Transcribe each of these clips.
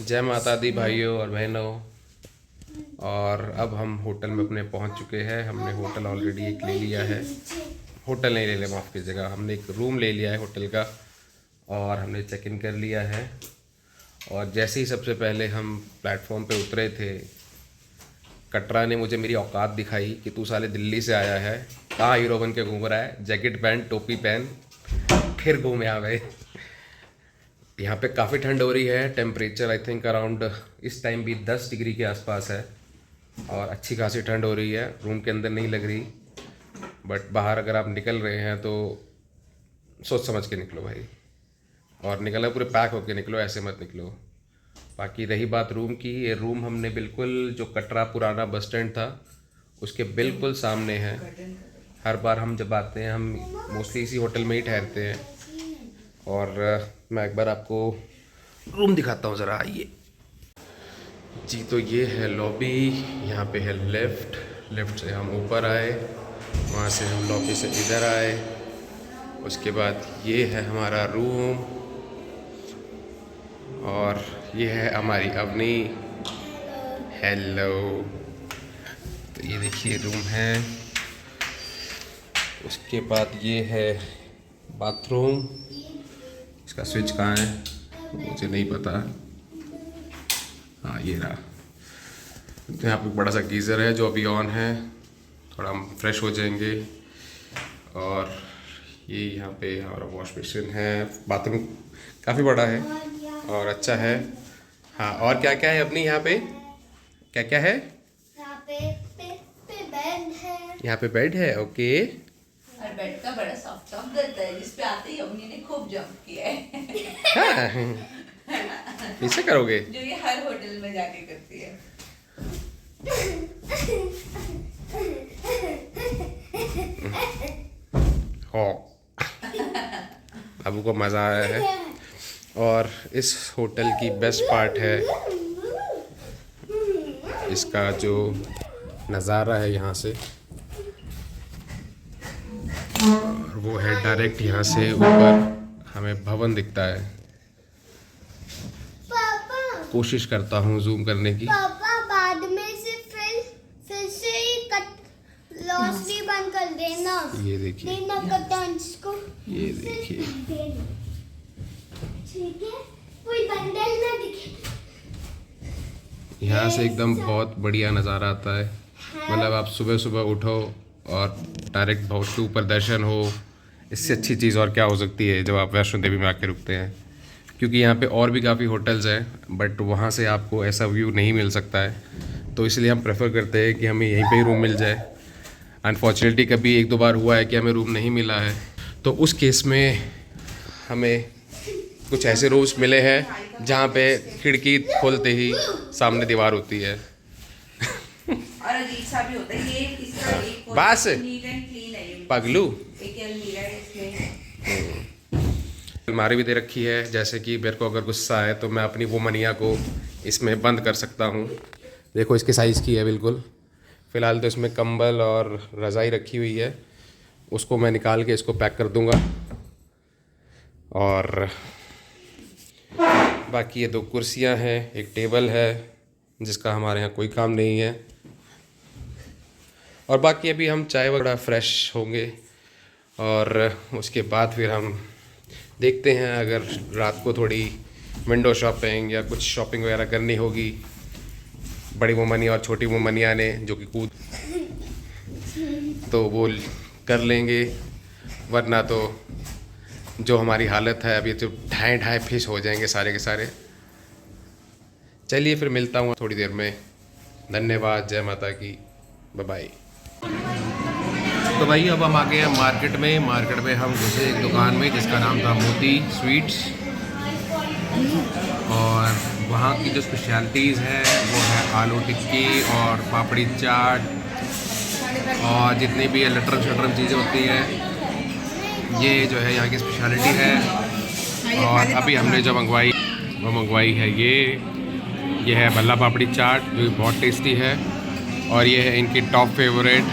जय माता दी भाइयों और बहनों। और अब हम होटल में अपने पहुंच चुके हैं। हमने होटल ऑलरेडी एक ले लिया है। होटल नहीं ले लिया, माफ़ कीजिएगा, हमने एक रूम ले लिया है होटल का और हमने चेक इन कर लिया है। और जैसे ही सबसे पहले हम प्लेटफॉर्म पे उतरे थे, कटरा ने मुझे मेरी औकात दिखाई कि तू साले दिल्ली से आया है, कहाँ हीरो बन के घूम रहा है, जैकेट पहन, टोपी पहन, फिर घूम आ गए। यहाँ पे काफ़ी ठंड हो रही है। टेम्परेचर आई थिंक अराउंड इस टाइम भी 10 डिग्री के आसपास है और अच्छी खासी ठंड हो रही है। रूम के अंदर नहीं लग रही, बट बाहर अगर आप निकल रहे हैं तो सोच समझ के निकलो भाई, और निकलना पूरे पैक होके निकलो, ऐसे मत निकलो। बाकी रही बात रूम की, ये रूम हमने बिल्कुल जो कटरा पुराना बस स्टैंड था उसके बिल्कुल सामने है। हर बार हम जब आते हैं हम मोस्टली इसी होटल में ही ठहरते हैं। और मैं एक बार आपको रूम दिखाता हूँ ज़रा, आइए जी। तो ये है लॉबी, यहाँ पे है लेफ़्ट से हम ऊपर आए, वहाँ से हम लॉबी से इधर आए, उसके बाद ये है हमारा रूम और ये है हमारी अवनी। हेलो। तो ये देखिए रूम है। उसके बाद ये है बाथरूम, इसका स्विच कहाँ है मुझे नहीं पता। हाँ ये रहा। तो यहाँ पे बड़ा सा गीज़र है जो अभी ऑन है, थोड़ा हम फ्रेश हो जाएंगे। और ये यहाँ पे हमारा वॉश बेसिन है। बाथरूम काफ़ी बड़ा है और अच्छा है। हाँ, और क्या क्या है अपनी यहाँ पे, क्या क्या है यहाँ पे बेड है। यहाँ पे बेड है, ओके। और बेड का बड़ा सॉफ्ट टॉप देता है, जिस पे आते ही अम्मी ने खूब जंप किया है। हाँ, इसे करोगे जो ये हर होटल में जाके करती है। हो अबू को मज़ा आया है। और इस होटल की बेस्ट पार्ट है इसका जो नज़ारा है यहाँ से, और वो है डायरेक्ट यहाँ से ऊपर हमें भवन दिखता है। पापा कोशिश करता हूँ जूम करने की। पापा बाद में से फिर से ही कट लॉस भी बंद कर देना। ये देखिए, देना कटंस को, ये देखिए, ठीक है, कोई बंडल ना दिखे। यहाँ से एकदम बहुत बढ़िया नज़ारा आता है। मतलब आप सुबह सुबह उठो और डायरेक्ट भवन के ऊपर दर्शन हो, इससे अच्छी चीज़ और क्या हो सकती है जब आप वैष्णो देवी में आके रुकते हैं। क्योंकि यहाँ पे और भी काफ़ी होटल्स हैं बट वहाँ से आपको ऐसा व्यू नहीं मिल सकता है, तो इसलिए हम प्रेफर करते हैं कि हमें यहीं पे ही रूम मिल जाए। अनफॉर्चुनेटली कभी एक दो बार हुआ है कि हमें रूम नहीं मिला है, तो उस केस में हमें कुछ ऐसे रूम्स मिले हैं जहाँ पे खिड़की खोलते ही सामने दीवार होती है। और अजीब सा भी होता है ये, इसका एक बस नीट एंड क्लीन है ये। पगलू एक अलमीरा है इसमें। अलमारी भी दे रखी है, जैसे कि मेरे को अगर गुस्सा है तो मैं अपनी वो मनिया को इसमें बंद कर सकता हूँ। देखो इसके साइज़ की है बिल्कुल। फ़िलहाल तो इसमें कंबल और रज़ाई रखी हुई है, उसको मैं निकाल के इसको पैक कर दूँगा। और बाकी ये दो कुर्सियाँ हैं, एक टेबल है जिसका हमारे यहाँ कोई काम नहीं है। और बाकी अभी हम चाय वगैरह फ्रेश होंगे और उसके बाद फिर हम देखते हैं अगर रात को थोड़ी विंडो शॉपिंग या कुछ शॉपिंग वगैरह करनी होगी बड़ी मोमनिया और छोटी मोमनिया ने, जो कि कूद, तो वो कर लेंगे। वरना तो जो हमारी हालत है अभी तो ढाई ढाई फिश हो जाएंगे सारे के सारे। चलिए फिर मिलता हूँ थोड़ी देर में। धन्यवाद, जय माता की, बाय बाय। तो भाई अब हम आ गए हैं मार्केट में हम घुसे एक दुकान में जिसका नाम था मोती स्वीट्स, और वहाँ की जो स्पेशलिटीज़ है वो है आलू टिक्की और पापड़ी चाट और जितनी भी लटरम शटरम चीज़ें होती हैं, ये जो है यहाँ की स्पेशलिटी है। और अभी हमने जो मंगवाई है ये है भल्ला पापड़ी चाट, जो बहुत टेस्टी है। और ये है इनकी टॉप फेवरेट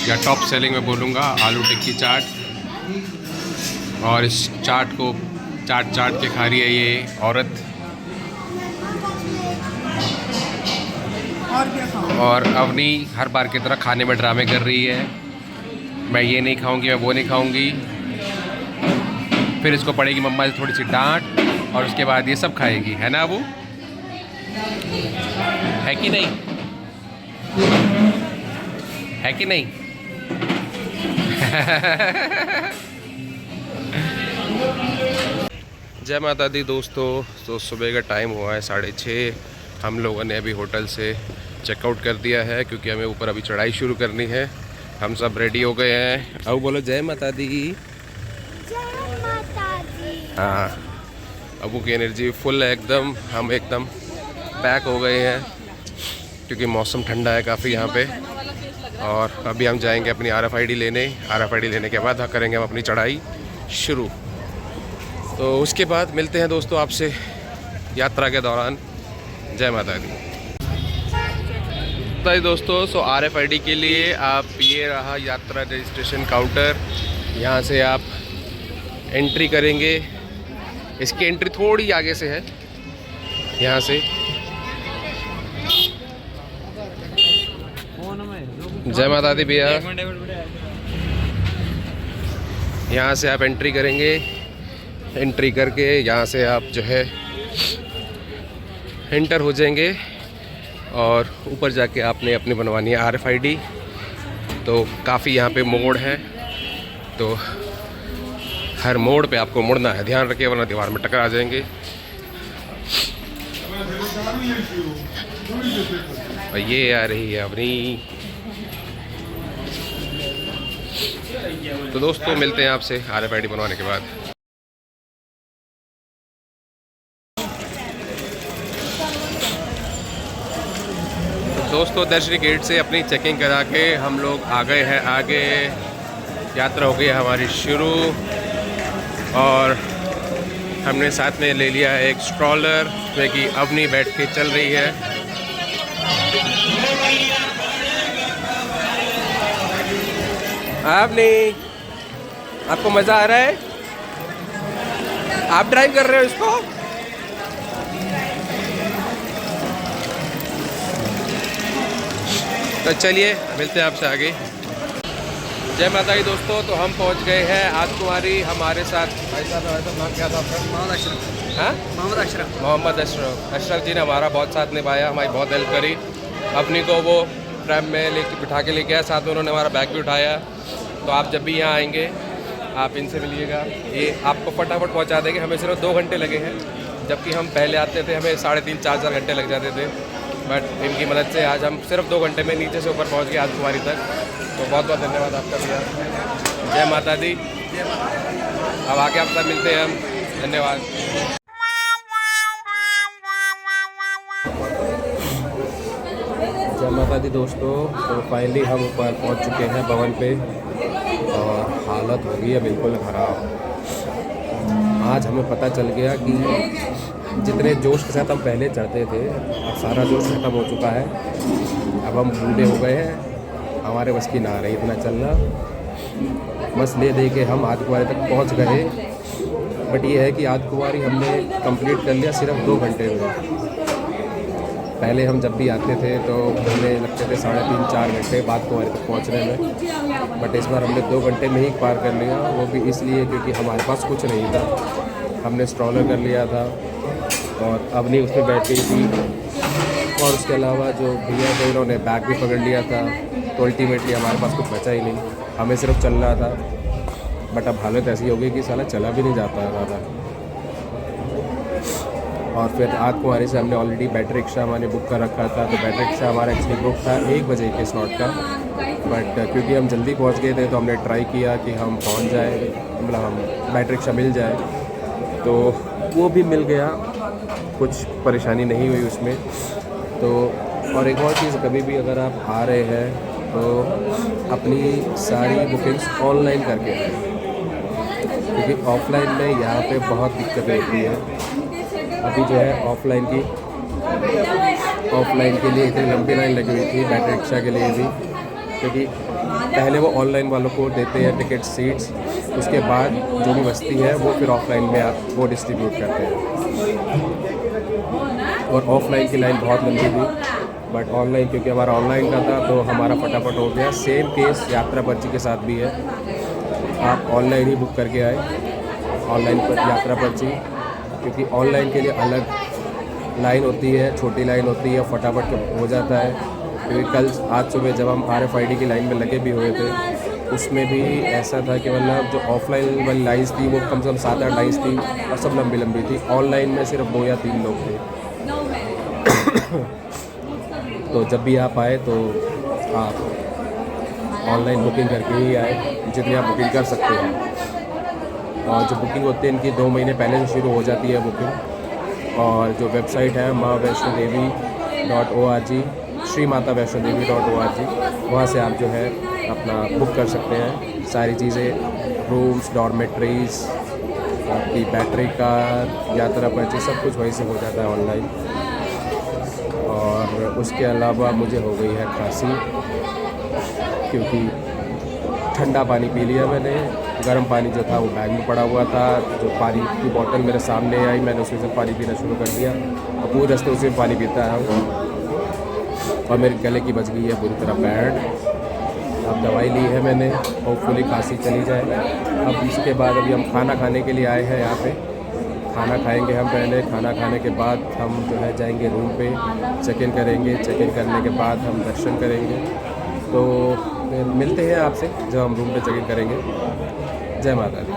या टॉप सेलिंग में बोलूँगा, आलू टिक्की चाट। और इस चाट को चाट के खा रही है ये औरत। और क्या खाऊं? और अवनी हर बार की तरह खाने में ड्रामे कर रही है। मैं ये नहीं खाऊंगी, मैं वो नहीं खाऊंगी। फिर इसको पड़ेगी मम्मा से थोड़ी सी डांट और उसके बाद ये सब खाएगी, है ना अबू? है कि नहीं? है कि नहीं? जय माता दी दोस्तों। तो सुबह का टाइम हुआ है 6:30। हम लोगों ने अभी होटल से चेकआउट कर दिया है क्योंकि हमें ऊपर अभी चढ़ाई शुरू करनी है। हम सब रेडी हो गए हैं। अब बोलो जय माता दी। जय माता दी। हाँ, अबू की एनर्जी फुल है एकदम। हम एकदम पैक हो गए हैं क्योंकि मौसम ठंडा है काफ़ी यहाँ पे। और अभी हम जाएंगे अपनी RFID लेने। RFID लेने के बाद करेंगे हम अपनी चढ़ाई शुरू। तो उसके बाद मिलते हैं दोस्तों आपसे यात्रा के दौरान। जय माता दी। तो दोस्तों RFID के लिए आप ये रहा यात्रा रजिस्ट्रेशन काउंटर। यहाँ से आप एंट्री करेंगे। इसकी एंट्री थोड़ी आगे से है, यहाँ से। जय माता दी भैया। यहाँ से आप एंट्री करेंगे। एंट्री करके यहाँ से आप जो है एंटर हो जाएंगे और ऊपर जाके आपने अपनी बनवानी है RFID। तो काफ़ी यहाँ पे मोड़ है, तो हर मोड़ पे आपको मुड़ना है, ध्यान रखिए वरना दीवार में टकरा जाएंगे। और ये आ रही है अपनी। तो दोस्तों मिलते हैं आपसे RFID बनवाने के बाद। दोस्तों दर्शनी गेट से अपनी चेकिंग करा के हम लोग आ गए हैं आगे। यात्रा हो गई है हमारी शुरू। और हमने साथ में ले लिया है एक स्ट्रॉलर में कि अवनी बैठ के चल रही है। अवनी, आपको मज़ा आ रहा है? आप ड्राइव कर रहे हो इसको? तो चलिए मिलते हैं आपसे आगे। जय माता दी दोस्तों। तो हम पहुंच गए हैं आदकुमारी। हमारे साथ भाई साहब, नाम क्या था आपका? मोहम्मद अशरफ। हाँ, मोहम्मद अशरफ। अशरफ जी ने हमारा बहुत साथ निभाया, हमारी बहुत हेल्प करी। अपनी को वो ट्रैम में लेके बिठा के लेके आया, साथ में उन्होंने हमारा बैग भी उठाया। तो आप जब भी यहाँ आएंगे आप इनसे मिलिएगा, ये आपको फटाफट पहुँचा देंगे। हमें सिर्फ 2 घंटे लगे हैं, जबकि हम पहले आते थे हमें 3.5-4 घंटे लग जाते थे। बट इनकी मदद से आज हम सिर्फ 2 घंटे में नीचे से ऊपर पहुँच गए आदकुमारी तक। तो बहुत बहुत धन्यवाद आपका भैया। जय माता दी। अब आके आप सब मिलते हैं हम। धन्यवाद। जय माता दी दोस्तों। तो फाइनली हम ऊपर पहुंच चुके हैं भवन पे और हालत हो गई है बिल्कुल ख़राब। आज हमें पता चल गया कि जितने जोश के साथ हम पहले चढ़ते थे अब सारा जोश खत्म हो चुका है। अब हम बूढ़े हो गए हैं, हमारे बस की ना रही इतना चलना। बस ले दे के हम आदकुमारी तक पहुंच गए। बट ये है कि आदकुमारी हमने कंप्लीट कर लिया सिर्फ 2 घंटे में। पहले हम जब भी आते थे तो हमें लगते थे 3.5-4 घंटे बाद कुमारी तक पहुंचने में। बट इस बार हमने 2 घंटे में ही पार कर लिया। वो भी इसलिए क्योंकि हमारे पास कुछ नहीं था। हमने स्ट्रॉलर कर लिया था और अवनी उसमें बैठ गई थी। और उसके अलावा जो भैया थे उन्होंने बैग भी पकड़ लिया था। तो अल्टीमेटली हमारे पास कुछ बचा ही नहीं, हमें सिर्फ चलना था। बट अब हालत ऐसी हो गई कि साला चला भी नहीं जाता है ज़्यादा। और फिर आदकुमारी से हमने ऑलरेडी बैटरी रिक्शा हमारे बुक कर रखा था। तो बैटरी रिक्शा हमारा एक्चुअली बुक था 1 बजे के स्लॉट का। बट क्योंकि हम जल्दी पहुंच गए थे तो हमने ट्राई किया कि हम पहुंच जाए, मतलब हम बैटरी रिक्शा मिल जाए। तो वो भी मिल गया, कुछ परेशानी नहीं हुई उसमें। तो और एक और चीज़, कभी भी अगर आप आ रहे हैं तो अपनी सारी बुकिंग्स ऑनलाइन करके आएँ, क्योंकि ऑफलाइन में यहाँ पे बहुत दिक्कतें होती है। अभी जो है ऑफलाइन के लिए इतनी लंबी लाइन लगी हुई थी बैटरी रिक्शा के लिए भी, क्योंकि पहले वो ऑनलाइन वालों को देते हैं टिकट सीट्स, उसके बाद जो भी बचती है वो फिर ऑफलाइन में आप वो डिस्ट्रीब्यूट करते हैं। और ऑफलाइन की लाइन बहुत लंबी थी, बट ऑनलाइन, क्योंकि हमारा ऑनलाइन का था तो हमारा फटाफट हो गया। सेम केस यात्रा पर्ची के साथ भी है, आप ऑनलाइन ही बुक करके आए, ऑनलाइन पर यात्रा पर्ची, क्योंकि ऑनलाइन के लिए अलग लाइन होती है, छोटी लाइन होती है, फटाफट हो जाता है। क्योंकि कल आज सुबह जब हम RFID की लाइन में लगे भी हुए थे, उसमें भी ऐसा था कि मतलब जो ऑफलाइन वाली लाइन्स थी वो कम से कम 7-8 लाइन्स थी और सब लंबी लंबी थी। ऑनलाइन में सिर्फ 2 या 3 लोग थे। तो जब भी आप आए तो आप ऑनलाइन बुकिंग करके ही आए, जितनी आप बुकिंग कर सकते हैं। और जो बुकिंग होती है इनकी 2 महीने पहले से शुरू हो जाती है बुकिंग। और जो वेबसाइट है maavaishnodevi.org, श्रीमातावैष्णोदेवी.org, वहाँ से आप जो है अपना बुक कर सकते हैं सारी चीज़ें, रूम्स, डॉर्मेट्रीज, आपकी बैटरी कार, यात्रा पर्ची, सब कुछ वहीं से हो जाता है ऑनलाइन। और उसके अलावा मुझे हो गई है खांसी, क्योंकि ठंडा पानी पी लिया मैंने। गर्म पानी जो था वो बैग में पड़ा हुआ था, जो पानी की बोतल मेरे सामने आई मैंने उसमें से पानी पीना शुरू कर दिया और पूरे रास्ते उसी में पानी पीता है। और मेरे गले की बच गई है पूरी तरह बैंड। अब दवाई ली है मैंने, होपफुली खांसी चली जाए। अब इसके बाद अभी हम खाना खाने के लिए आए हैं यहाँ पे, खाना खाएंगे हम पहले। खाना खाने के बाद हम जो है जाएंगे रूम पे, चेक इन करेंगे। चेक इन करने के बाद हम दर्शन करेंगे। तो फिर मिलते हैं आपसे जब हम रूम पे चेक इन करेंगे। जय माता दी।